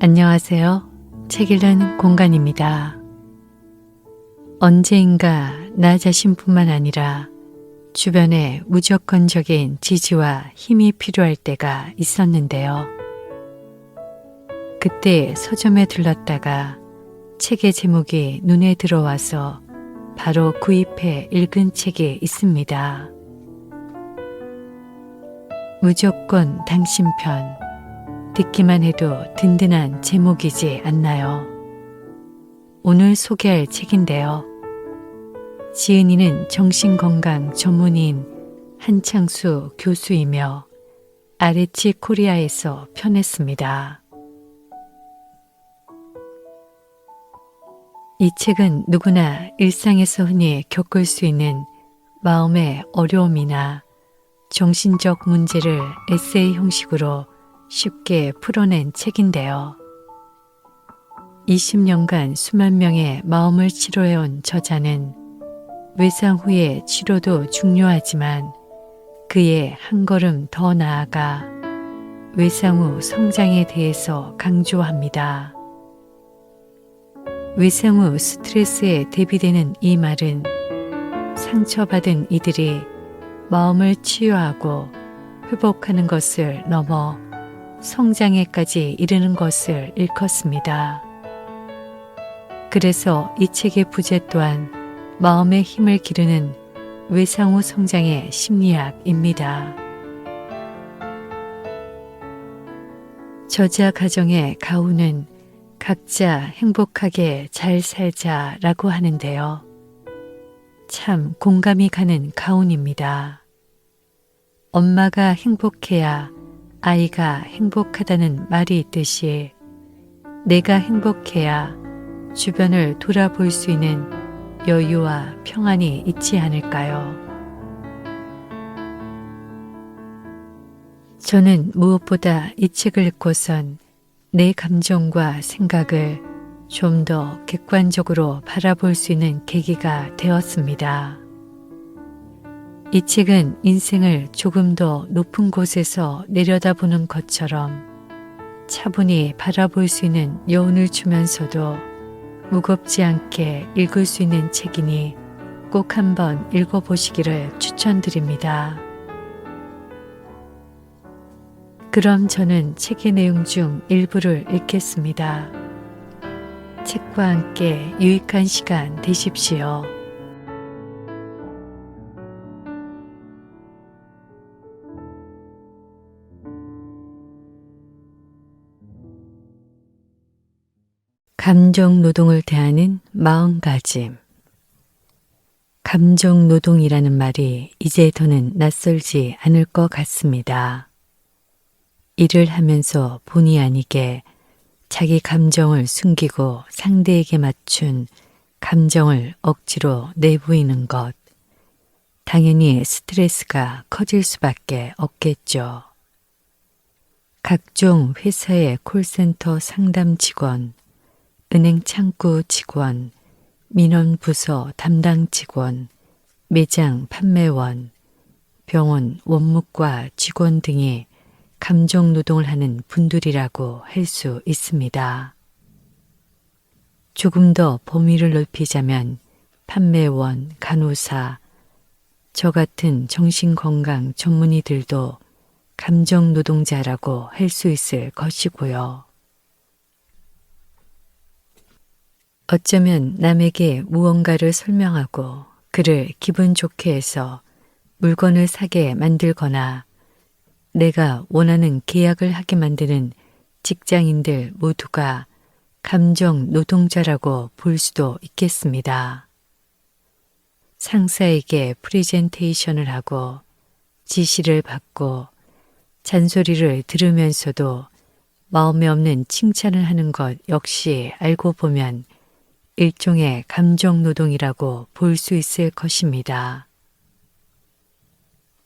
안녕하세요. 책 읽는 공간입니다. 언제인가 나 자신뿐만 아니라 주변에 무조건적인 지지와 힘이 필요할 때가 있었는데요. 그때 서점에 들렀다가 책의 제목이 눈에 들어와서 바로 구입해 읽은 책이 있습니다. 무조건 당신 편. 듣기만 해도 든든한 제목이지 않나요? 오늘 소개할 책인데요. 지은이는 정신건강 전문의인 한창수 교수이며 아레치 코리아에서 펴냈습니다. 이 책은 누구나 일상에서 흔히 겪을 수 있는 마음의 어려움이나 정신적 문제를 에세이 형식으로 쉽게 풀어낸 책인데요. 20년간 수만 명의 마음을 치료해온 저자는 외상 후의 치료도 중요하지만 그의 한 걸음 더 나아가 외상 후 성장에 대해서 강조합니다. 외상 후 스트레스에 대비되는 이 말은 상처받은 이들이 마음을 치유하고 회복하는 것을 넘어 성장에까지 이르는 것을 일컫습니다. 그래서 이 책의 부제 또한 마음의 힘을 기르는 외상 후 성장의 심리학입니다. 저자 가정의 가훈은 각자 행복하게 잘 살자라고 하는데요. 참 공감이 가는 가훈입니다. 엄마가 행복해야 아이가 행복하다는 말이 있듯이 내가 행복해야 주변을 돌아볼 수 있는 여유와 평안이 있지 않을까요? 저는 무엇보다 이 책을 읽고선 내 감정과 생각을 좀 더 객관적으로 바라볼 수 있는 계기가 되었습니다. 이 책은 인생을 조금 더 높은 곳에서 내려다보는 것처럼 차분히 바라볼 수 있는 여운을 주면서도 무겁지 않게 읽을 수 있는 책이니 꼭 한번 읽어보시기를 추천드립니다. 그럼 저는 책의 내용 중 일부를 읽겠습니다. 책과 함께 유익한 시간 되십시오. 감정 노동을 대하는 마음가짐. 감정 노동이라는 말이 이제 더는 낯설지 않을 것 같습니다. 일을 하면서 본의 아니게 자기 감정을 숨기고 상대에게 맞춘 감정을 억지로 내보이는 것. 당연히 스트레스가 커질 수밖에 없겠죠. 각종 회사의 콜센터 상담 직원, 은행 창구 직원, 민원부서 담당 직원, 매장 판매원, 병원 원무과 직원 등이 감정 노동을 하는 분들이라고 할 수 있습니다. 조금 더 범위를 넓히자면 판매원, 간호사, 저 같은 정신건강 전문의들도 감정 노동자라고 할 수 있을 것이고요. 어쩌면 남에게 무언가를 설명하고 그를 기분 좋게 해서 물건을 사게 만들거나 내가 원하는 계약을 하게 만드는 직장인들 모두가 감정 노동자라고 볼 수도 있겠습니다. 상사에게 프레젠테이션을 하고 지시를 받고 잔소리를 들으면서도 마음에 없는 칭찬을 하는 것 역시 알고 보면 일종의 감정 노동이라고 볼 수 있을 것입니다.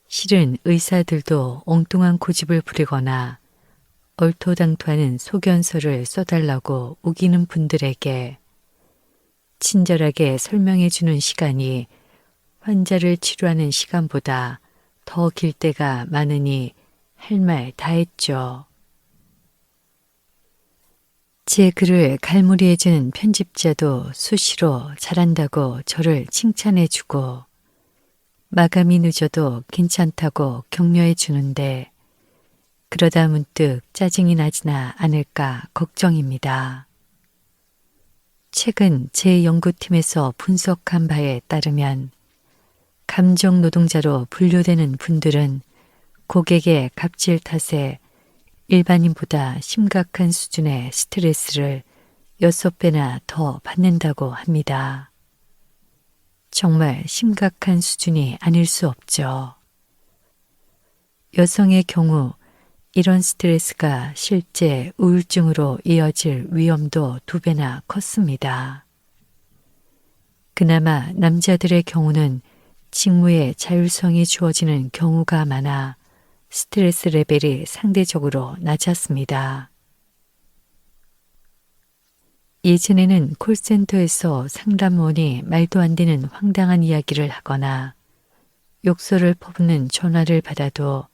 실은 의사들도 엉뚱한 고집을 부리거나 얼토당토하는 소견서를 써달라고 우기는 분들에게 친절하게 설명해 주는 시간이 환자를 치료하는 시간보다 더 길 때가 많으니 할 말 다 했죠. 제 글을 갈무리해준 편집자도 수시로 잘한다고 저를 칭찬해주고 마감이 늦어도 괜찮다고 격려해 주는데 그러다 문득 짜증이 나지나 않을까 걱정입니다. 최근 제 연구팀에서 분석한 바에 따르면 감정 노동자로 분류되는 분들은 고객의 갑질 탓에 일반인보다 심각한 수준의 스트레스를 6배나 더 받는다고 합니다. 정말 심각한 수준이 아닐 수 없죠. 여성의 경우 이런 스트레스가 실제 우울증으로 이어질 위험도 2배나 컸습니다. 그나마 남자들의 경우는 직무에 자율성이 주어지는 경우가 많아 스트레스 레벨이 상대적으로 낮았습니다. 예전에는 콜센터에서 상담원이 말도 안 되는 황당한 이야기를 하거나 욕설을 퍼붓는 전화를 받아도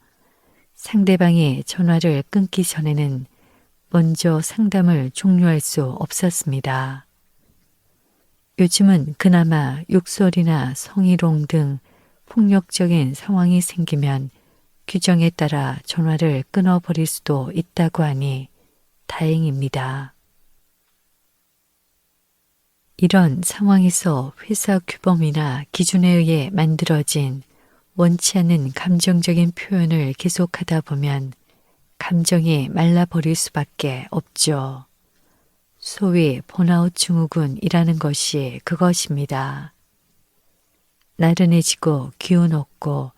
상대방이 전화를 끊기 전에는 먼저 상담을 종료할 수 없었습니다. 요즘은 그나마 욕설이나 성희롱 등 폭력적인 상황이 생기면 규정에 따라 전화를 끊어버릴 수도 있다고 하니 다행입니다. 이런 상황에서 회사 규범이나 기준에 의해 만들어진 원치 않는 감정적인 표현을 계속하다 보면 감정이 말라버릴 수밖에 없죠. 소위 번아웃 증후군이라는 것이 그것입니다. 나른해지고 기운 없고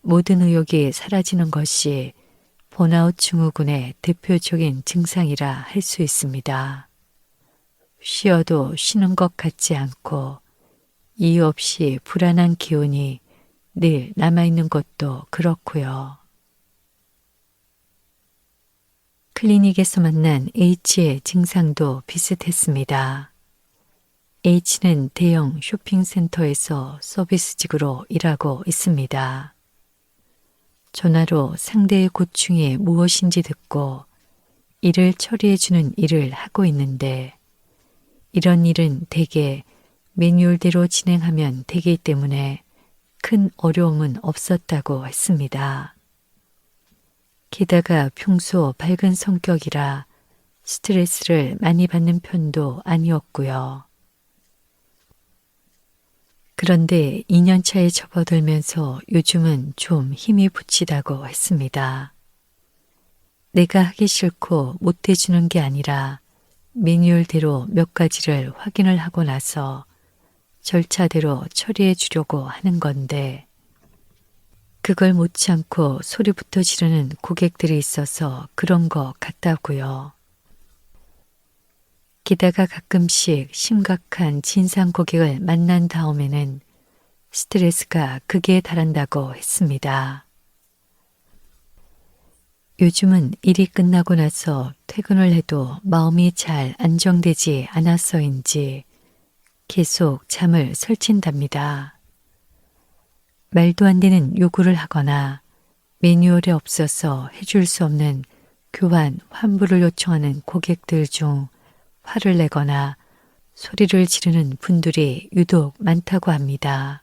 모든 의욕이 사라지는 것이 번아웃 증후군의 대표적인 증상이라 할 수 있습니다. 쉬어도 쉬는 것 같지 않고 이유 없이 불안한 기운이 늘 남아있는 것도 그렇고요. 클리닉에서 만난 H의 증상도 비슷했습니다. H는 대형 쇼핑센터에서 서비스직으로 일하고 있습니다. 전화로 상대의 고충이 무엇인지 듣고 이를 처리해주는 일을 하고 있는데 이런 일은 대개 매뉴얼대로 진행하면 되기 때문에 큰 어려움은 없었다고 했습니다. 게다가 평소 밝은 성격이라 스트레스를 많이 받는 편도 아니었고요. 그런데 2년차에 접어들면서 요즘은 좀 힘이 붙이다고 했습니다. 내가 하기 싫고 못해주는 게 아니라 매뉴얼대로 몇 가지를 확인을 하고 나서 절차대로 처리해 주려고 하는 건데 그걸 못 참고 소리부터 지르는 고객들이 있어서 그런 것 같다고요. 게다가 가끔씩 심각한 진상 고객을 만난 다음에는 스트레스가 극에 달한다고 했습니다. 요즘은 일이 끝나고 나서 퇴근을 해도 마음이 잘 안정되지 않아서인지 계속 잠을 설친답니다. 말도 안 되는 요구를 하거나 매뉴얼에 없어서 해줄 수 없는 교환, 환불을 요청하는 고객들 중 화를 내거나 소리를 지르는 분들이 유독 많다고 합니다.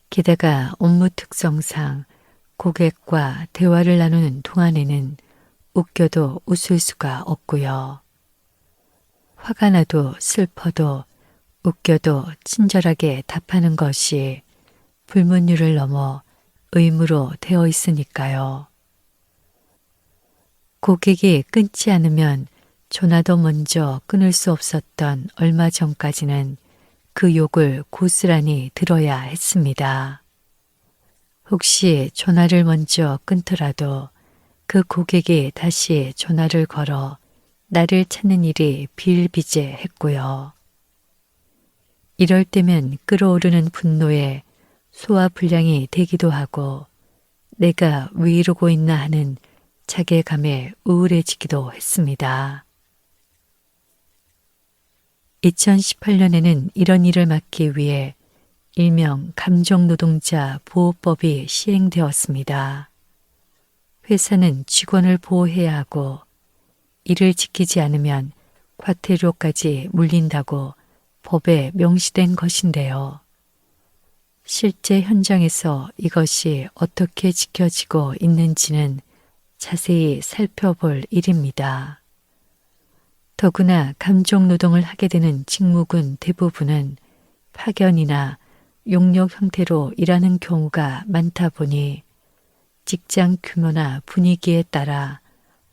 게다가 업무 특성상 고객과 대화를 나누는 동안에는 웃겨도 웃을 수가 없고요. 화가 나도 슬퍼도 웃겨도 친절하게 답하는 것이 불문율을 넘어 의무로 되어 있으니까요. 고객이 끊지 않으면 전화도 먼저 끊을 수 없었던 얼마 전까지는 그 욕을 고스란히 들어야 했습니다. 혹시 전화를 먼저 끊더라도 그 고객이 다시 전화를 걸어 나를 찾는 일이 비일비재했고요. 이럴 때면 끓어오르는 분노에 소화불량이 되기도 하고 내가 왜 이러고 있나 하는 자괴감에 우울해지기도 했습니다. 2018년에는 이런 일을 막기 위해 일명 감정노동자 보호법이 시행되었습니다. 회사는 직원을 보호해야 하고 이를 지키지 않으면 과태료까지 물린다고 법에 명시된 것인데요. 실제 현장에서 이것이 어떻게 지켜지고 있는지는 자세히 살펴볼 일입니다. 더구나 감정노동을 하게 되는 직무군 대부분은 파견이나 용역 형태로 일하는 경우가 많다 보니 직장 규모나 분위기에 따라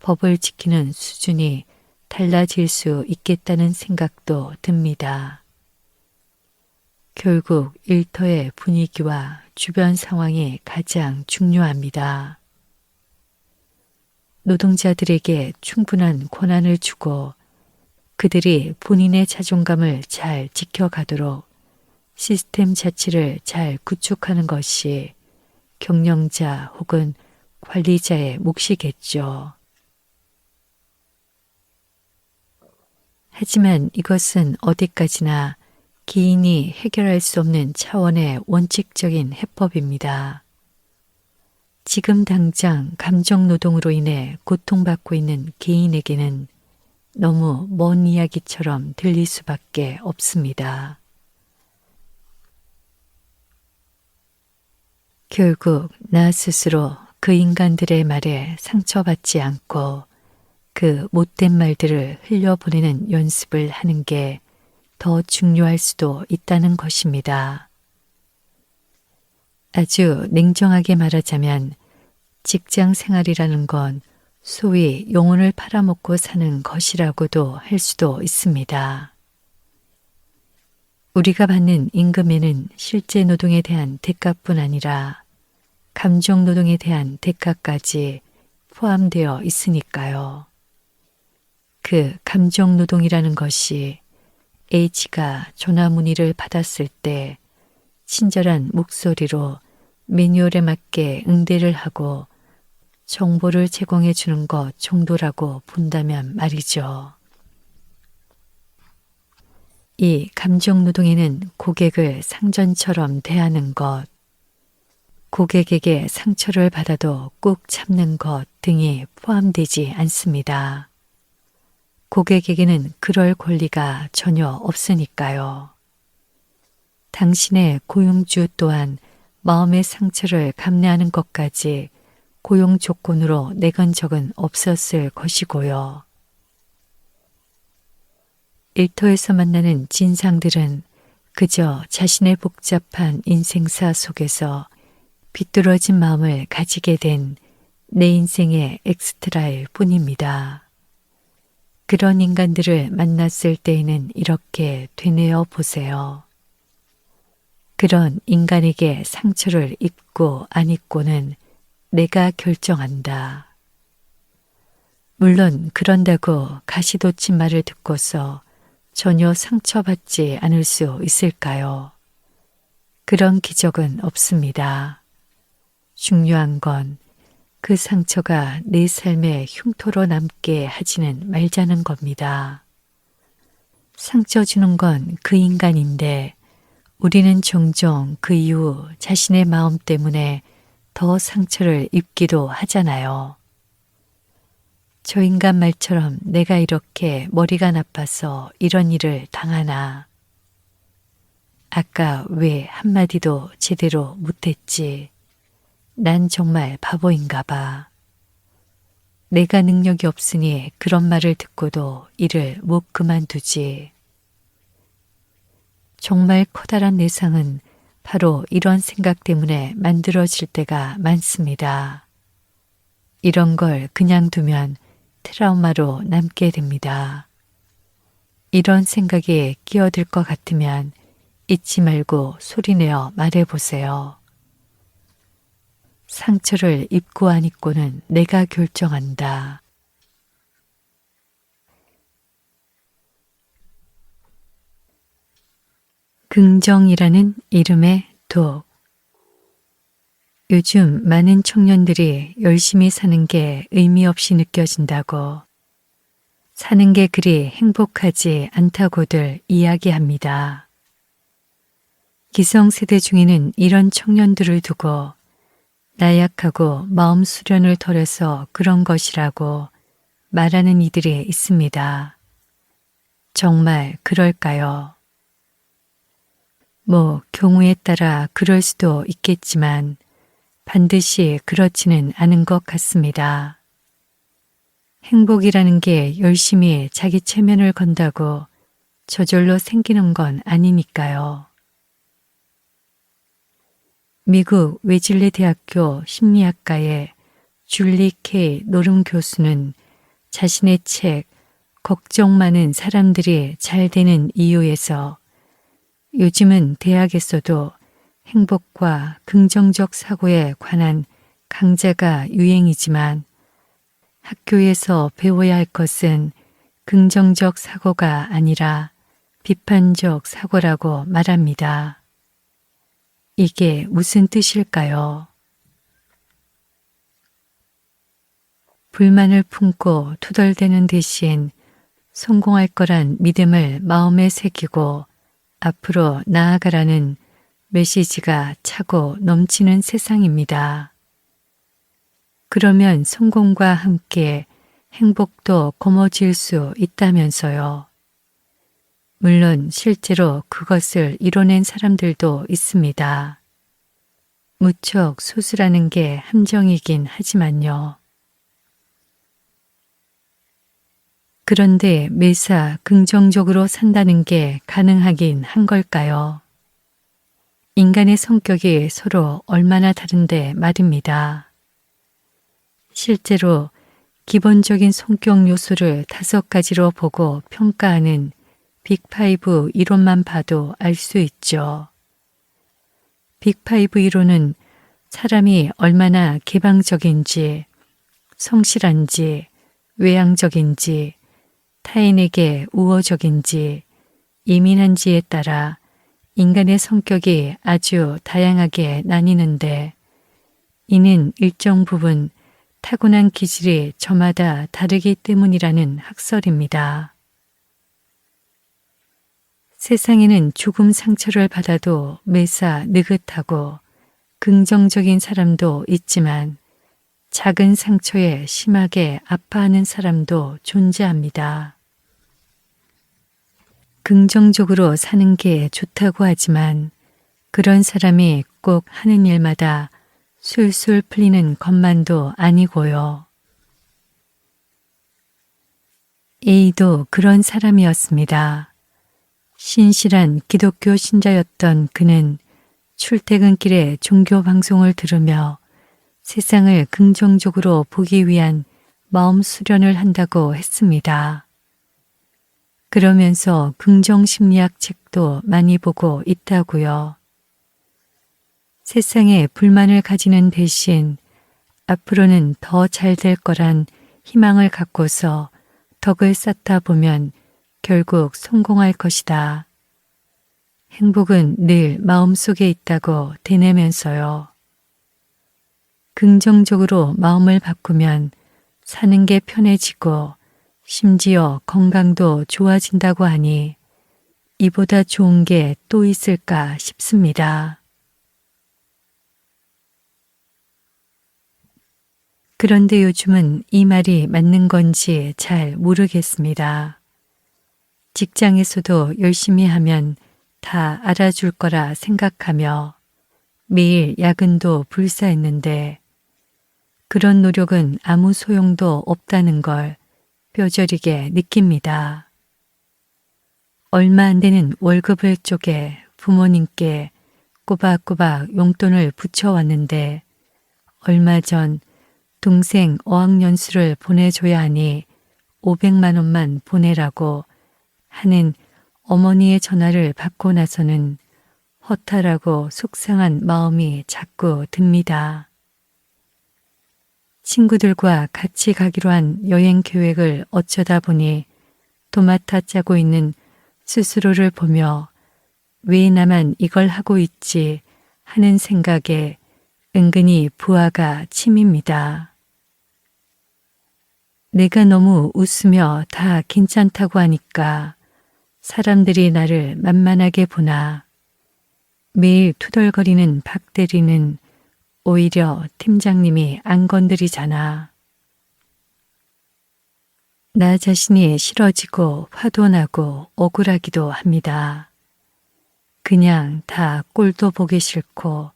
법을 지키는 수준이 달라질 수 있겠다는 생각도 듭니다. 결국 일터의 분위기와 주변 상황이 가장 중요합니다. 노동자들에게 충분한 권한을 주고 그들이 본인의 자존감을 잘 지켜가도록 시스템 자체를 잘 구축하는 것이 경영자 혹은 관리자의 몫이겠죠. 하지만 이것은 어디까지나 개인이 해결할 수 없는 차원의 원칙적인 해법입니다. 지금 당장 감정노동으로 인해 고통받고 있는 개인에게는 너무 먼 이야기처럼 들릴 수밖에 없습니다. 결국 나 스스로 그 인간들의 말에 상처받지 않고 그 못된 말들을 흘려보내는 연습을 하는 게 더 중요할 수도 있다는 것입니다. 아주 냉정하게 말하자면 직장 생활이라는 건 소위 영혼을 팔아먹고 사는 것이라고도 할 수도 있습니다. 우리가 받는 임금에는 실제 노동에 대한 대가뿐 아니라 감정 노동에 대한 대가까지 포함되어 있으니까요. 그 감정 노동이라는 것이 H가 전화 문의를 받았을 때 친절한 목소리로 매뉴얼에 맞게 응대를 하고 정보를 제공해 주는 것 정도라고 본다면 말이죠. 이 감정노동에는 고객을 상전처럼 대하는 것, 고객에게 상처를 받아도 꾹 참는 것 등이 포함되지 않습니다. 고객에게는 그럴 권리가 전혀 없으니까요. 당신의 고용주 또한 마음의 상처를 감내하는 것까지 고용 조건으로 내건 적은 없었을 것이고요. 일터에서 만나는 진상들은 그저 자신의 복잡한 인생사 속에서 비뚤어진 마음을 가지게 된 내 인생의 엑스트라일 뿐입니다. 그런 인간들을 만났을 때에는 이렇게 되뇌어 보세요. 그런 인간에게 상처를 입고 안 입고는 내가 결정한다. 물론 그런다고 가시돋친 말을 듣고서 전혀 상처받지 않을 수 있을까요? 그런 기적은 없습니다. 중요한 건 그 상처가 내 삶의 흉터로 남게 하지는 말자는 겁니다. 상처 주는 건 그 인간인데 우리는 종종 그 이후 자신의 마음 때문에 더 상처를 입기도 하잖아요. 저 인간 말처럼 내가 이렇게 머리가 나빠서 이런 일을 당하나. 아까 왜 한마디도 제대로 못했지. 난 정말 바보인가 봐. 내가 능력이 없으니 그런 말을 듣고도 일을 못 그만두지. 정말 커다란 내상은 바로 이런 생각 때문에 만들어질 때가 많습니다. 이런 걸 그냥 두면 트라우마로 남게 됩니다. 이런 생각에 끼어들 것 같으면 잊지 말고 소리내어 말해보세요. 상처를 입고 안 입고는 내가 결정한다. 긍정이라는 이름의 독. 요즘 많은 청년들이 열심히 사는 게 의미 없이 느껴진다고, 사는 게 그리 행복하지 않다고들 이야기합니다. 기성세대 중에는 이런 청년들을 두고 나약하고 마음 수련을 덜해서 그런 것이라고 말하는 이들이 있습니다. 정말 그럴까요? 경우에 따라 그럴 수도 있겠지만 반드시 그렇지는 않은 것 같습니다. 행복이라는 게 열심히 자기 체면을 건다고 저절로 생기는 건 아니니까요. 미국 웨즐리 대학교 심리학과의 줄리 K. 노름 교수는 자신의 책 걱정 많은 사람들이 잘 되는 이유에서 요즘은 대학에서도 행복과 긍정적 사고에 관한 강좌가 유행이지만 학교에서 배워야 할 것은 긍정적 사고가 아니라 비판적 사고라고 말합니다. 이게 무슨 뜻일까요? 불만을 품고 투덜대는 대신 성공할 거란 믿음을 마음에 새기고 앞으로 나아가라는 메시지가 차고 넘치는 세상입니다. 그러면 성공과 함께 행복도 거머쥘 수 있다면서요. 물론 실제로 그것을 이뤄낸 사람들도 있습니다. 무척 소수라는 게 함정이긴 하지만요. 그런데 매사 긍정적으로 산다는 게 가능하긴 한 걸까요? 인간의 성격이 서로 얼마나 다른데 말입니다. 실제로 기본적인 성격 요소를 5가지로 보고 평가하는 빅5 이론만 봐도 알 수 있죠. 빅5 이론은 사람이 얼마나 개방적인지, 성실한지, 외향적인지, 타인에게 우호적인지, 예민한지에 따라 인간의 성격이 아주 다양하게 나뉘는데 이는 일정 부분 타고난 기질이 저마다 다르기 때문이라는 학설입니다. 세상에는 조금 상처를 받아도 매사 느긋하고 긍정적인 사람도 있지만 작은 상처에 심하게 아파하는 사람도 존재합니다. 긍정적으로 사는 게 좋다고 하지만 그런 사람이 꼭 하는 일마다 술술 풀리는 것만도 아니고요. A도 그런 사람이었습니다. 신실한 기독교 신자였던 그는 출퇴근길에 종교 방송을 들으며 세상을 긍정적으로 보기 위한 마음 수련을 한다고 했습니다. 그러면서 긍정심리학 책도 많이 보고 있다고요. 세상에 불만을 가지는 대신 앞으로는 더 잘 될 거란 희망을 갖고서 덕을 쌓다 보면 결국 성공할 것이다. 행복은 늘 마음속에 있다고 되뇌면서요. 긍정적으로 마음을 바꾸면 사는 게 편해지고 심지어 건강도 좋아진다고 하니 이보다 좋은 게 또 있을까 싶습니다. 그런데 요즘은 이 말이 맞는 건지 잘 모르겠습니다. 직장에서도 열심히 하면 다 알아줄 거라 생각하며 매일 야근도 불사했는데 그런 노력은 아무 소용도 없다는 걸 뼈저리게 느낍니다. 얼마 안 되는 월급을 쪼개 부모님께 꼬박꼬박 용돈을 붙여왔는데 얼마 전 동생 어학연수를 보내줘야 하니 500만 원만 보내라고 하는 어머니의 전화를 받고 나서는 허탈하고 속상한 마음이 자꾸 듭니다. 친구들과 같이 가기로 한 여행 계획을 어쩌다 보니 도맡아 짜고 있는 스스로를 보며 왜 나만 이걸 하고 있지 하는 생각에 은근히 부하가 침입니다. 내가 너무 웃으며 다 괜찮다고 하니까 사람들이 나를 만만하게 보나. 매일 투덜거리는 박 대리는 오히려 팀장님이 안 건드리잖아. 나 자신이 싫어지고 화도 나고 억울하기도 합니다. 그냥 다 꼴도 보기 싫고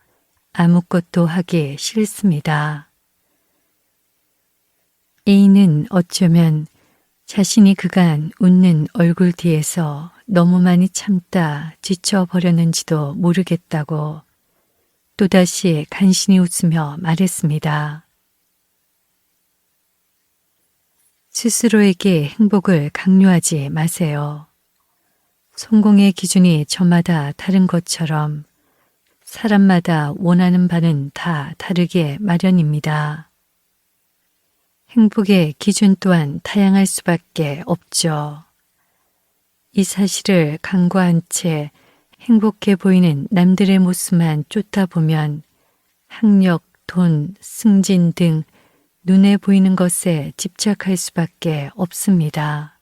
아무것도 하기 싫습니다. A는 어쩌면 자신이 그간 웃는 얼굴 뒤에서 너무 많이 참다 지쳐버렸는지도 모르겠다고 또다시 간신히 웃으며 말했습니다. 스스로에게 행복을 강요하지 마세요. 성공의 기준이 저마다 다른 것처럼 사람마다 원하는 바는 다 다르게 마련입니다. 행복의 기준 또한 다양할 수밖에 없죠. 이 사실을 간과한 채 행복해 보이는 남들의 모습만 쫓다 보면 학력, 돈, 승진 등 눈에 보이는 것에 집착할 수밖에 없습니다.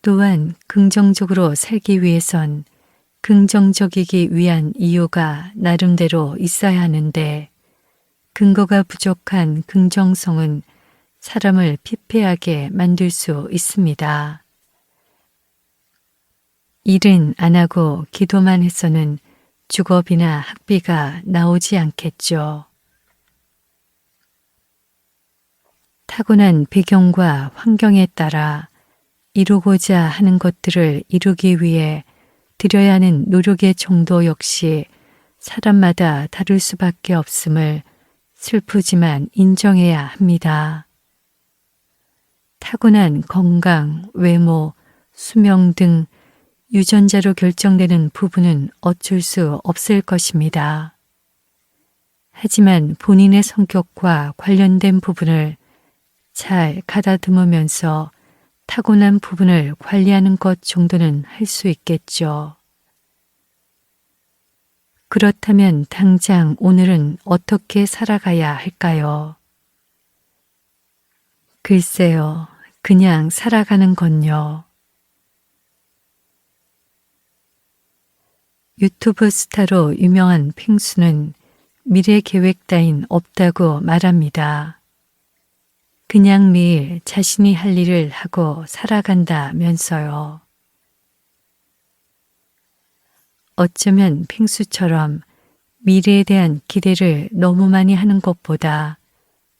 또한 긍정적으로 살기 위해선 긍정적이기 위한 이유가 나름대로 있어야 하는데 근거가 부족한 긍정성은 사람을 피폐하게 만들 수 있습니다. 일은 안 하고 기도만 해서는 주거비나 학비가 나오지 않겠죠. 타고난 배경과 환경에 따라 이루고자 하는 것들을 이루기 위해 들여야 하는 노력의 정도 역시 사람마다 다를 수밖에 없음을 슬프지만 인정해야 합니다. 타고난 건강, 외모, 수명 등 유전자로 결정되는 부분은 어쩔 수 없을 것입니다. 하지만 본인의 성격과 관련된 부분을 잘 가다듬으면서 타고난 부분을 관리하는 것 정도는 할 수 있겠죠. 그렇다면 당장 오늘은 어떻게 살아가야 할까요? 글쎄요, 그냥 살아가는 건요. 유튜브 스타로 유명한 펭수는 미래 계획 따윈 없다고 말합니다. 그냥 매일 자신이 할 일을 하고 살아간다면서요. 어쩌면 펭수처럼 미래에 대한 기대를 너무 많이 하는 것보다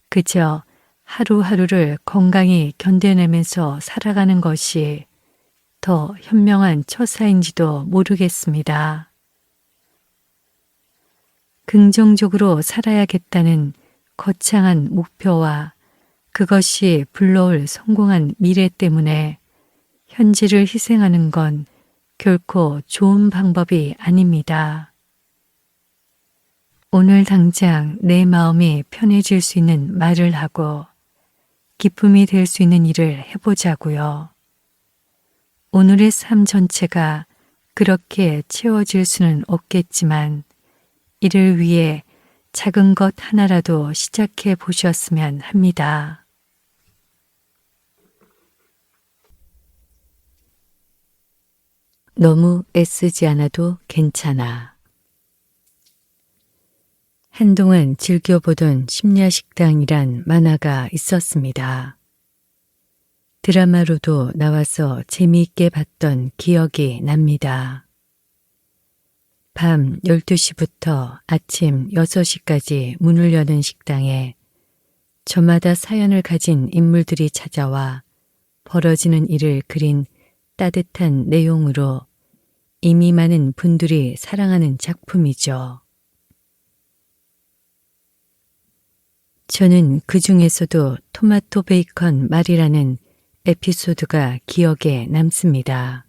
그저 하루하루를 건강히 견뎌내면서 살아가는 것이 더 현명한 처사인지도 모르겠습니다. 긍정적으로 살아야겠다는 거창한 목표와 그것이 불러올 성공한 미래 때문에 현재를 희생하는 건 결코 좋은 방법이 아닙니다. 오늘 당장 내 마음이 편해질 수 있는 말을 하고 기쁨이 될 수 있는 일을 해보자고요. 오늘의 삶 전체가 그렇게 채워질 수는 없겠지만 이를 위해 작은 것 하나라도 시작해 보셨으면 합니다. 너무 애쓰지 않아도 괜찮아. 한동안 즐겨보던 심야식당이란 만화가 있었습니다. 드라마로도 나와서 재미있게 봤던 기억이 납니다. 밤 12시부터 아침 6시까지 문을 여는 식당에 저마다 사연을 가진 인물들이 찾아와 벌어지는 일을 그린 따뜻한 내용으로 이미 많은 분들이 사랑하는 작품이죠. 저는 그 중에서도 토마토 베이컨 말이라는 에피소드가 기억에 남습니다.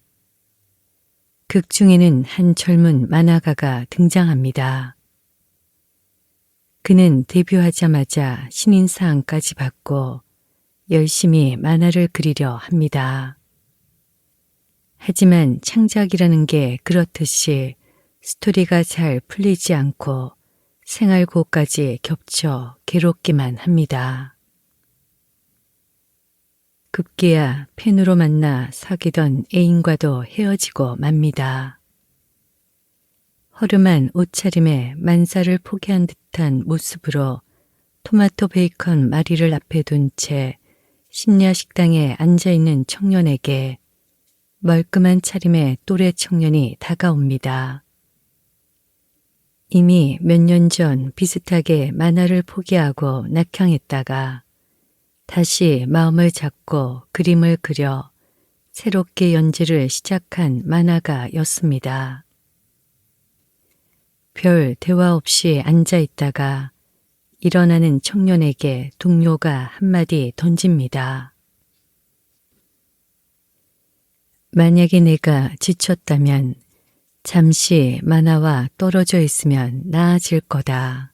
극 중에는 한 젊은 만화가가 등장합니다. 그는 데뷔하자마자 신인상까지 받고 열심히 만화를 그리려 합니다. 하지만 창작이라는 게 그렇듯이 스토리가 잘 풀리지 않고 생활고까지 겹쳐 괴롭기만 합니다. 급기야 팬으로 만나 사귀던 애인과도 헤어지고 맙니다. 허름한 옷차림에 만사를 포기한 듯한 모습으로 토마토 베이컨 마리를 앞에 둔 채 심야 식당에 앉아있는 청년에게 멀끔한 차림의 또래 청년이 다가옵니다. 이미 몇 년 전 비슷하게 만화를 포기하고 낙향했다가 다시 마음을 잡고 그림을 그려 새롭게 연재를 시작한 만화가였습니다. 별 대화 없이 앉아있다가 일어나는 청년에게 동료가 한마디 던집니다. 만약에 내가 지쳤다면 잠시 만화와 떨어져 있으면 나아질 거다.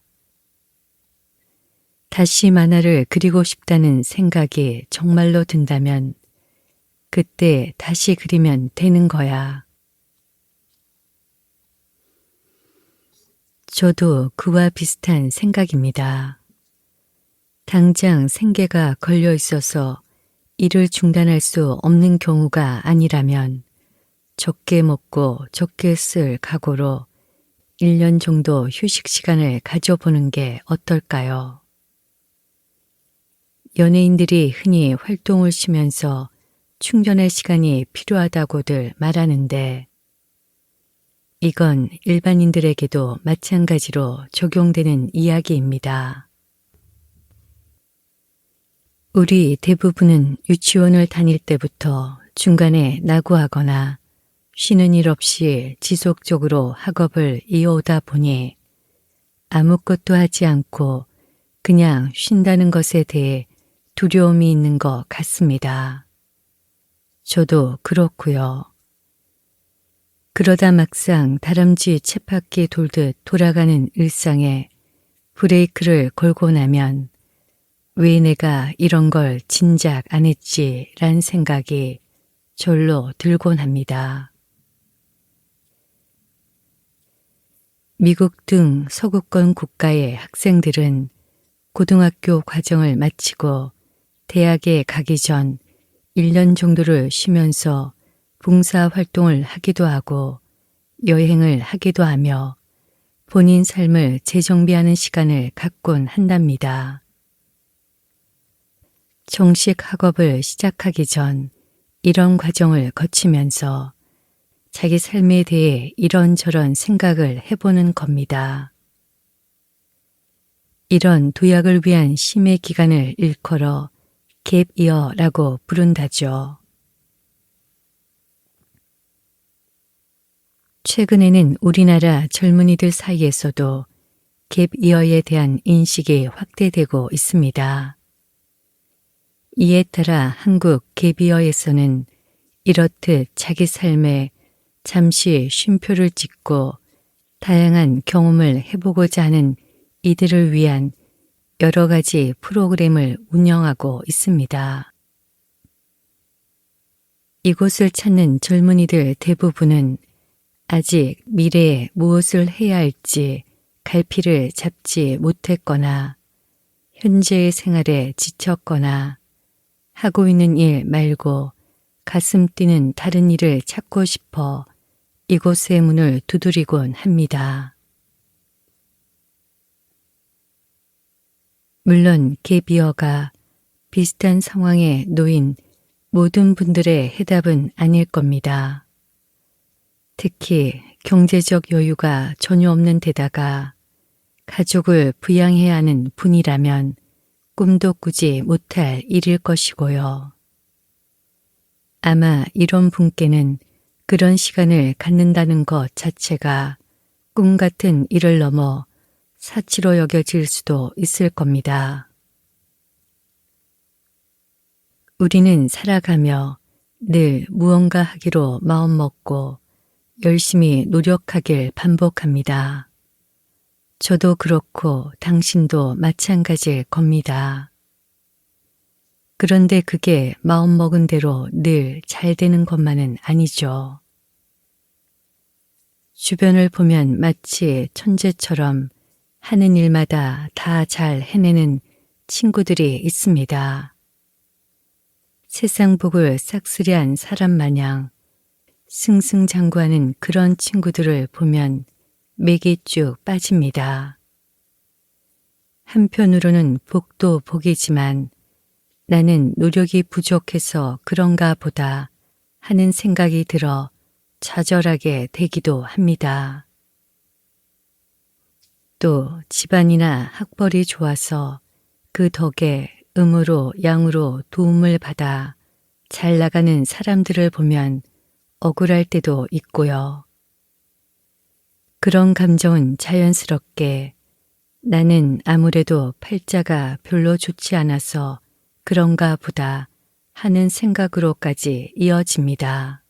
다시 만화를 그리고 싶다는 생각이 정말로 든다면 그때 다시 그리면 되는 거야. 저도 그와 비슷한 생각입니다. 당장 생계가 걸려 있어서 일을 중단할 수 없는 경우가 아니라면 적게 먹고 적게 쓸 각오로 1년 정도 휴식 시간을 가져보는 게 어떨까요? 연예인들이 흔히 활동을 쉬면서 충전할 시간이 필요하다고들 말하는데 이건 일반인들에게도 마찬가지로 적용되는 이야기입니다. 우리 대부분은 유치원을 다닐 때부터 중간에 낙오하거나 쉬는 일 없이 지속적으로 학업을 이어오다 보니 아무것도 하지 않고 그냥 쉰다는 것에 대해 두려움이 있는 것 같습니다. 저도 그렇고요. 그러다 막상 다람쥐 쳇바퀴 돌듯 돌아가는 일상에 브레이크를 걸고 나면 왜 내가 이런 걸 진작 안 했지란 생각이 절로 들곤 합니다. 미국 등 서구권 국가의 학생들은 고등학교 과정을 마치고 대학에 가기 전 1년 정도를 쉬면서 봉사활동을 하기도 하고 여행을 하기도 하며 본인 삶을 재정비하는 시간을 갖곤 한답니다. 정식 학업을 시작하기 전 이런 과정을 거치면서 자기 삶에 대해 이런저런 생각을 해보는 겁니다. 이런 도약을 위한 심의 기간을 일컬어 갭이어라고 부른다죠. 최근에는 우리나라 젊은이들 사이에서도 갭이어에 대한 인식이 확대되고 있습니다. 이에 따라 한국 갭이어에서는 이렇듯 자기 삶에 잠시 쉼표를 찍고 다양한 경험을 해보고자 하는 이들을 위한 여러 가지 프로그램을 운영하고 있습니다. 이곳을 찾는 젊은이들 대부분은 아직 미래에 무엇을 해야 할지 갈피를 잡지 못했거나 현재의 생활에 지쳤거나 하고 있는 일 말고 가슴 뛰는 다른 일을 찾고 싶어 이곳의 문을 두드리곤 합니다. 물론 갭이어가 비슷한 상황에 놓인 모든 분들의 해답은 아닐 겁니다. 특히 경제적 여유가 전혀 없는 데다가 가족을 부양해야 하는 분이라면 꿈도 꾸지 못할 일일 것이고요. 아마 이런 분께는 그런 시간을 갖는다는 것 자체가 꿈 같은 일을 넘어 사치로 여겨질 수도 있을 겁니다. 우리는 살아가며 늘 무언가 하기로 마음먹고 열심히 노력하길 반복합니다. 저도 그렇고 당신도 마찬가지일 겁니다. 그런데 그게 마음먹은 대로 늘 잘 되는 것만은 아니죠. 주변을 보면 마치 천재처럼 하는 일마다 다 잘 해내는 친구들이 있습니다. 세상 복을 싹쓸이한 사람 마냥 승승장구하는 그런 친구들을 보면 맥이 쭉 빠집니다. 한편으로는 복도 복이지만 나는 노력이 부족해서 그런가 보다 하는 생각이 들어 좌절하게 되기도 합니다. 또 집안이나 학벌이 좋아서 그 덕에 음으로 양으로 도움을 받아 잘 나가는 사람들을 보면 억울할 때도 있고요. 그런 감정은 자연스럽게 나는 아무래도 팔자가 별로 좋지 않아서 그런가 보다 하는 생각으로까지 이어집니다.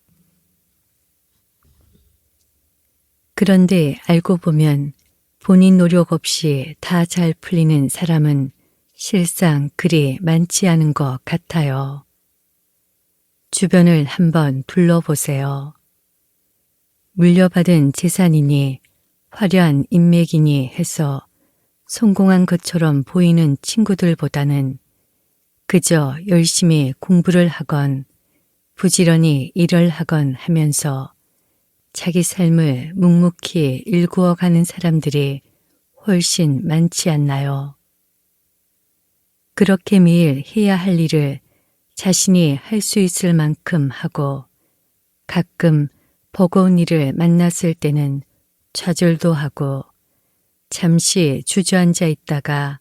그런데 알고 보면 본인 노력 없이 다 잘 풀리는 사람은 실상 그리 많지 않은 것 같아요. 주변을 한번 둘러보세요. 물려받은 재산이니 화려한 인맥이니 해서 성공한 것처럼 보이는 친구들보다는 그저 열심히 공부를 하건 부지런히 일을 하건 하면서 자기 삶을 묵묵히 일구어가는 사람들이 훨씬 많지 않나요? 그렇게 매일 해야 할 일을 자신이 할 수 있을 만큼 하고 가끔 버거운 일을 만났을 때는 좌절도 하고 잠시 주저앉아 있다가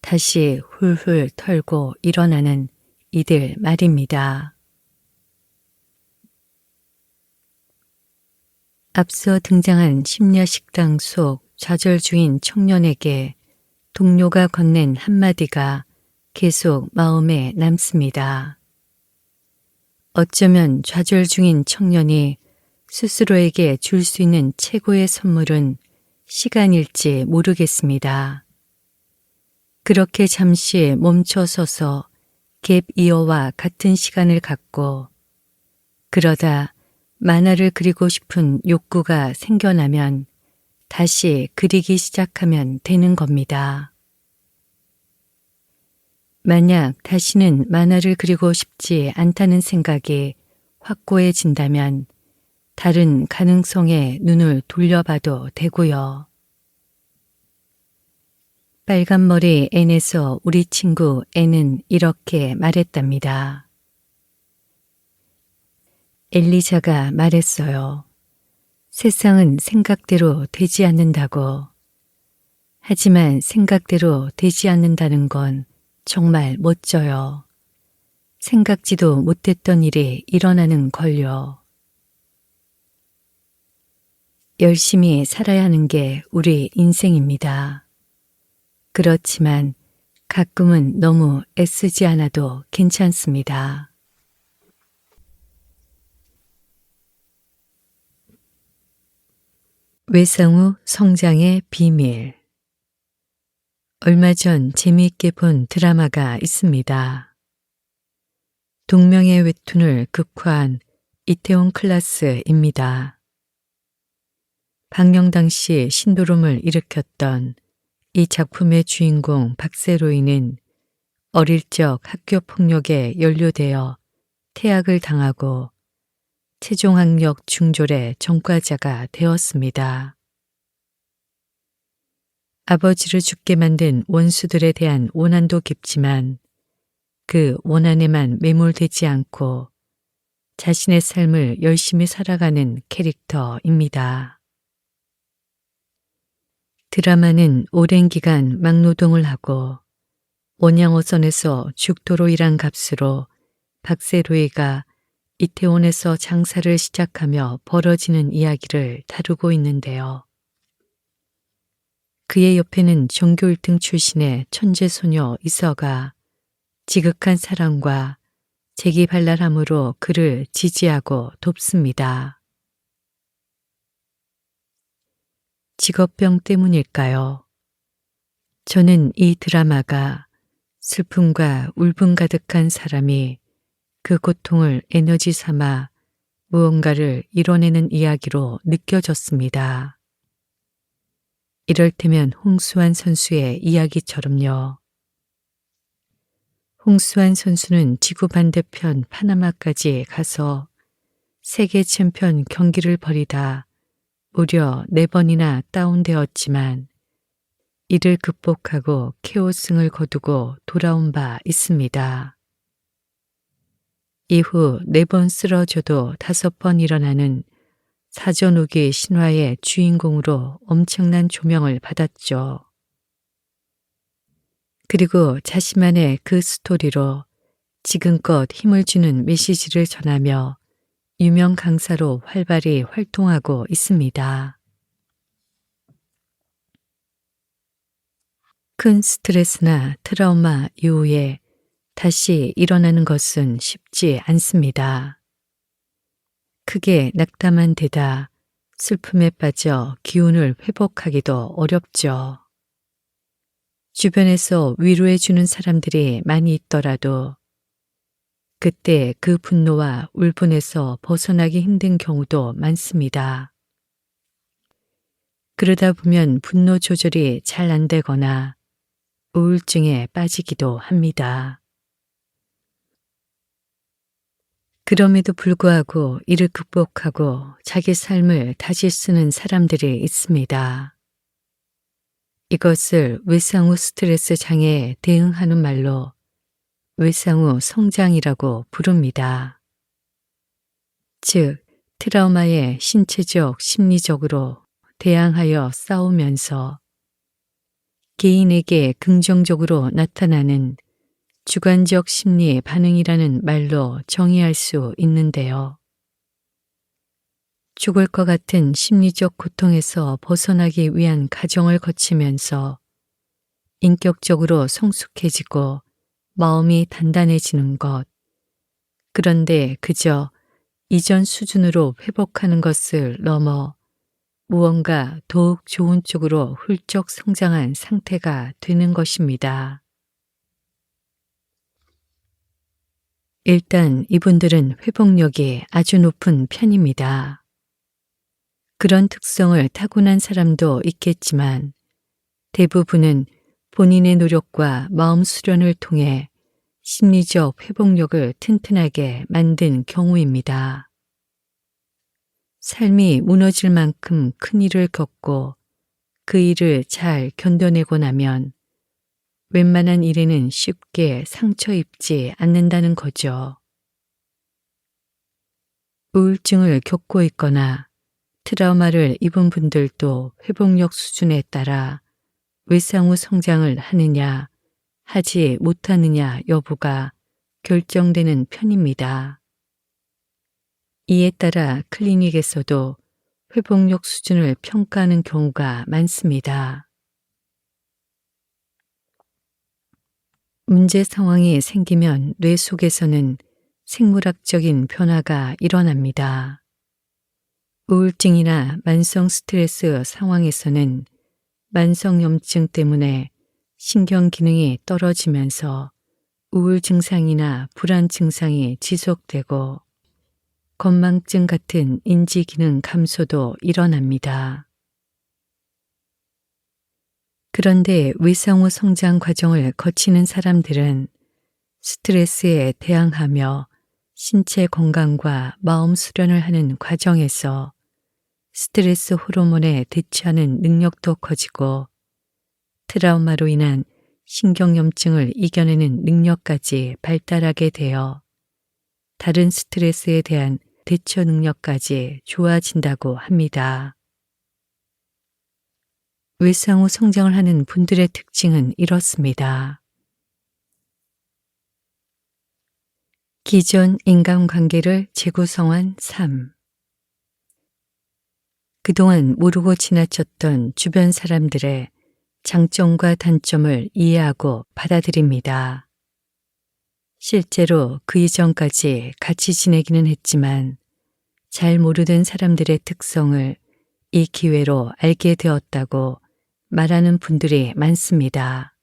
다시 훌훌 털고 일어나는 이들 말입니다. 앞서 등장한 심야식당 속 좌절 중인 청년에게 동료가 건넨 한마디가 계속 마음에 남습니다. 어쩌면 좌절 중인 청년이 스스로에게 줄 수 있는 최고의 선물은 시간일지 모르겠습니다. 그렇게 잠시 멈춰서서 갭 이어와 같은 시간을 갖고 그러다 만화를 그리고 싶은 욕구가 생겨나면 다시 그리기 시작하면 되는 겁니다. 만약 다시는 만화를 그리고 싶지 않다는 생각이 확고해진다면 다른 가능성에 눈을 돌려봐도 되고요. 빨간머리 앤에서 우리 친구 앤은 이렇게 말했답니다. 엘리자가 말했어요. 세상은 생각대로 되지 않는다고. 하지만 생각대로 되지 않는다는 건 정말 멋져요. 생각지도 못했던 일이 일어나는 걸요. 열심히 살아야 하는 게 우리 인생입니다. 그렇지만 가끔은 너무 애쓰지 않아도 괜찮습니다. 외상후 성장의 비밀. 얼마 전 재미있게 본 드라마가 있습니다. 동명의 웹툰을 극화한 이태원 클라스입니다. 방영 당시 신도림을 일으켰던 이 작품의 주인공 박세로이는 어릴 적 학교 폭력에 연루되어 퇴학을 당하고 최종학력 중졸의 전과자가 되었습니다. 아버지를 죽게 만든 원수들에 대한 원한도 깊지만 그 원한에만 매몰되지 않고 자신의 삶을 열심히 살아가는 캐릭터입니다. 드라마는 오랜 기간 막노동을 하고 원양어선에서 죽도로 일한 값으로 박세로이가 이태원에서 장사를 시작하며 벌어지는 이야기를 다루고 있는데요. 그의 옆에는 전교 1등 출신의 천재소녀 이서가 지극한 사랑과 재기발랄함으로 그를 지지하고 돕습니다. 직업병 때문일까요? 저는 이 드라마가 슬픔과 울분 가득한 사람이 그 고통을 에너지 삼아 무언가를 이뤄내는 이야기로 느껴졌습니다. 이럴테면 홍수환 선수의 이야기처럼요. 홍수환 선수는 지구 반대편 파나마까지 가서 세계 챔피언 경기를 벌이다 무려 4번이나 다운되었지만 이를 극복하고 케오승을 거두고 돌아온 바 있습니다. 이후 4번 쓰러져도 5번 일어나는 사전오기 신화의 주인공으로 엄청난 조명을 받았죠. 그리고 자신만의 그 스토리로 지금껏 힘을 주는 메시지를 전하며 유명 강사로 활발히 활동하고 있습니다. 큰 스트레스나 트라우마 이후에 다시 일어나는 것은 쉽지 않습니다. 크게 낙담한 데다 슬픔에 빠져 기운을 회복하기도 어렵죠. 주변에서 위로해 주는 사람들이 많이 있더라도 그때 그 분노와 울분에서 벗어나기 힘든 경우도 많습니다. 그러다 보면 분노 조절이 잘 안 되거나 우울증에 빠지기도 합니다. 그럼에도 불구하고 이를 극복하고 자기 삶을 다시 쓰는 사람들이 있습니다. 이것을 외상 후 스트레스 장애에 대응하는 말로 외상 후 성장이라고 부릅니다. 즉, 트라우마에 신체적, 심리적으로 대항하여 싸우면서 개인에게 긍정적으로 나타나는 주관적 심리 반응이라는 말로 정의할 수 있는데요. 죽을 것 같은 심리적 고통에서 벗어나기 위한 과정을 거치면서 인격적으로 성숙해지고 마음이 단단해지는 것. 그런데 그저 이전 수준으로 회복하는 것을 넘어 무언가 더욱 좋은 쪽으로 훌쩍 성장한 상태가 되는 것입니다. 일단 이분들은 회복력이 아주 높은 편입니다. 그런 특성을 타고난 사람도 있겠지만 대부분은 본인의 노력과 마음 수련을 통해 심리적 회복력을 튼튼하게 만든 경우입니다. 삶이 무너질 만큼 큰 일을 겪고 그 일을 잘 견뎌내고 나면 웬만한 일에는 쉽게 상처 입지 않는다는 거죠. 우울증을 겪고 있거나 트라우마를 입은 분들도 회복력 수준에 따라 외상 후 성장을 하느냐, 하지 못하느냐 여부가 결정되는 편입니다. 이에 따라 클리닉에서도 회복력 수준을 평가하는 경우가 많습니다. 문제 상황이 생기면 뇌 속에서는 생물학적인 변화가 일어납니다. 우울증이나 만성 스트레스 상황에서는 만성염증 때문에 신경 기능이 떨어지면서 우울 증상이나 불안 증상이 지속되고 건망증 같은 인지 기능 감소도 일어납니다. 그런데 외상 후 성장 과정을 거치는 사람들은 스트레스에 대항하며 신체 건강과 마음 수련을 하는 과정에서 스트레스 호르몬에 대처하는 능력도 커지고 트라우마로 인한 신경염증을 이겨내는 능력까지 발달하게 되어 다른 스트레스에 대한 대처 능력까지 좋아진다고 합니다. 외상 후 성장을 하는 분들의 특징은 이렇습니다. 기존 인간관계를 재구성한 삶. 그동안 모르고 지나쳤던 주변 사람들의 장점과 단점을 이해하고 받아들입니다. 실제로 그 이전까지 같이 지내기는 했지만 잘 모르던 사람들의 특성을 이 기회로 알게 되었다고 말하는 분들이 많습니다.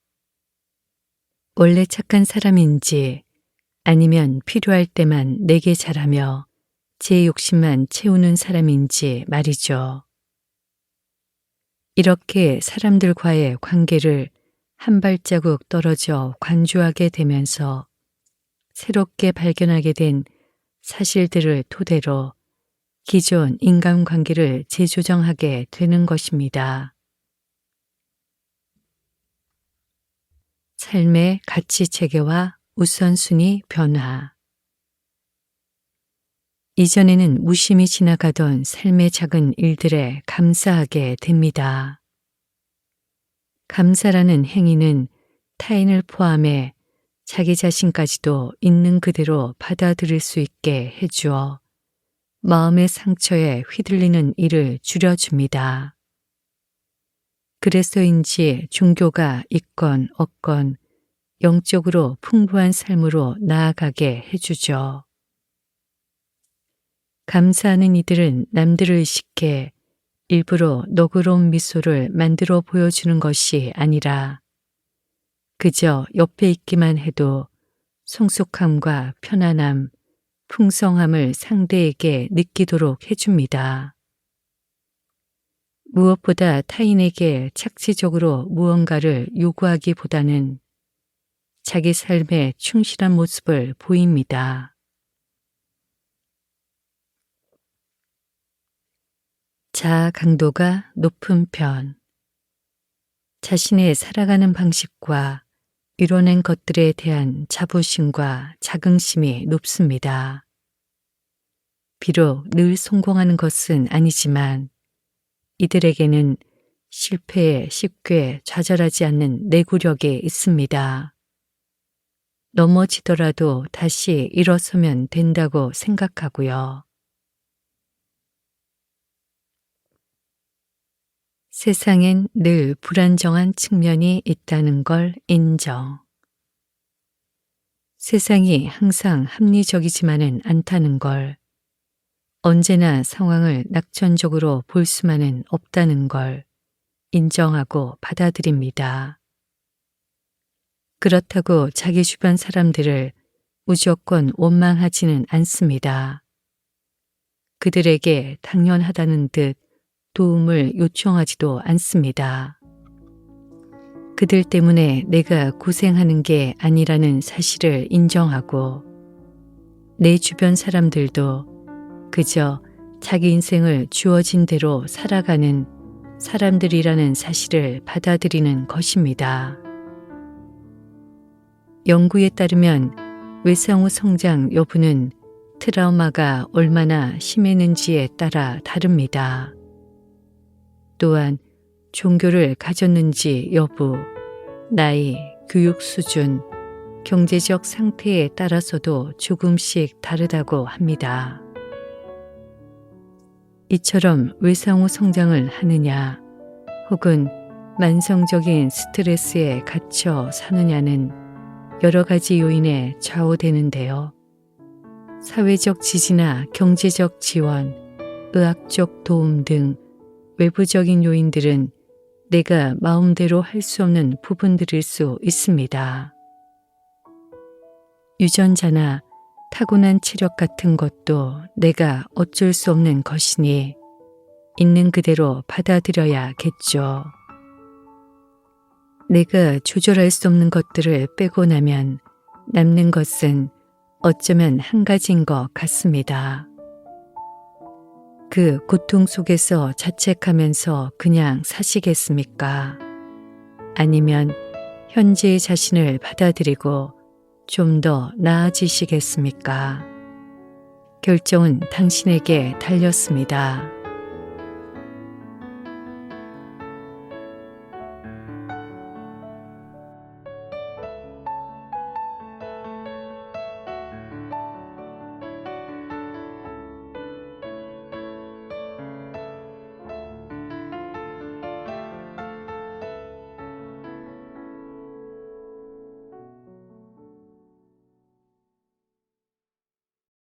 원래 착한 사람인지 아니면 필요할 때만 내게 잘하며 제 욕심만 채우는 사람인지 말이죠. 이렇게 사람들과의 관계를 한 발자국 떨어져 관조하게 되면서 새롭게 발견하게 된 사실들을 토대로 기존 인간관계를 재조정하게 되는 것입니다. 삶의 가치 체계와 우선순위 변화. 이전에는 무심히 지나가던 삶의 작은 일들에 감사하게 됩니다. 감사라는 행위는 타인을 포함해 자기 자신까지도 있는 그대로 받아들일 수 있게 해주어 마음의 상처에 휘둘리는 일을 줄여줍니다. 그래서인지 종교가 있건 없건 영적으로 풍부한 삶으로 나아가게 해주죠. 감사하는 이들은 남들을 의식해 일부러 너그러운 미소를 만들어 보여주는 것이 아니라 그저 옆에 있기만 해도 성숙함과 편안함, 풍성함을 상대에게 느끼도록 해줍니다. 무엇보다 타인에게 착취적으로 무언가를 요구하기보다는 자기 삶에 충실한 모습을 보입니다. 자아 강도가 높은 편. 자신의 살아가는 방식과 이뤄낸 것들에 대한 자부심과 자긍심이 높습니다. 비록 늘 성공하는 것은 아니지만 이들에게는 실패에 쉽게 좌절하지 않는 내구력이 있습니다. 넘어지더라도 다시 일어서면 된다고 생각하고요. 세상엔 늘 불안정한 측면이 있다는 걸 인정. 세상이 항상 합리적이지만은 않다는 걸, 언제나 상황을 낙천적으로 볼 수만은 없다는 걸 인정하고 받아들입니다. 그렇다고 자기 주변 사람들을 무조건 원망하지는 않습니다. 그들에게 당연하다는 듯 도움을 요청하지도 않습니다. 그들 때문에 내가 고생하는 게 아니라는 사실을 인정하고 내 주변 사람들도 그저 자기 인생을 주어진 대로 살아가는 사람들이라는 사실을 받아들이는 것입니다. 연구에 따르면 외상 후 성장 여부는 트라우마가 얼마나 심했는지에 따라 다릅니다. 또한 종교를 가졌는지 여부, 나이, 교육 수준, 경제적 상태에 따라서도 조금씩 다르다고 합니다. 이처럼 외상 후 성장을 하느냐 혹은 만성적인 스트레스에 갇혀 사느냐는 여러 가지 요인에 좌우되는데요. 사회적 지지나 경제적 지원, 의학적 도움 등 외부적인 요인들은 내가 마음대로 할 수 없는 부분들일 수 있습니다. 유전자나 타고난 체력 같은 것도 내가 어쩔 수 없는 것이니 있는 그대로 받아들여야겠죠. 내가 조절할 수 없는 것들을 빼고 나면 남는 것은 어쩌면 한 가지인 것 같습니다. 그 고통 속에서 자책하면서 그냥 사시겠습니까? 아니면 현재의 자신을 받아들이고 좀 더 나아지시겠습니까? 결정은 당신에게 달렸습니다.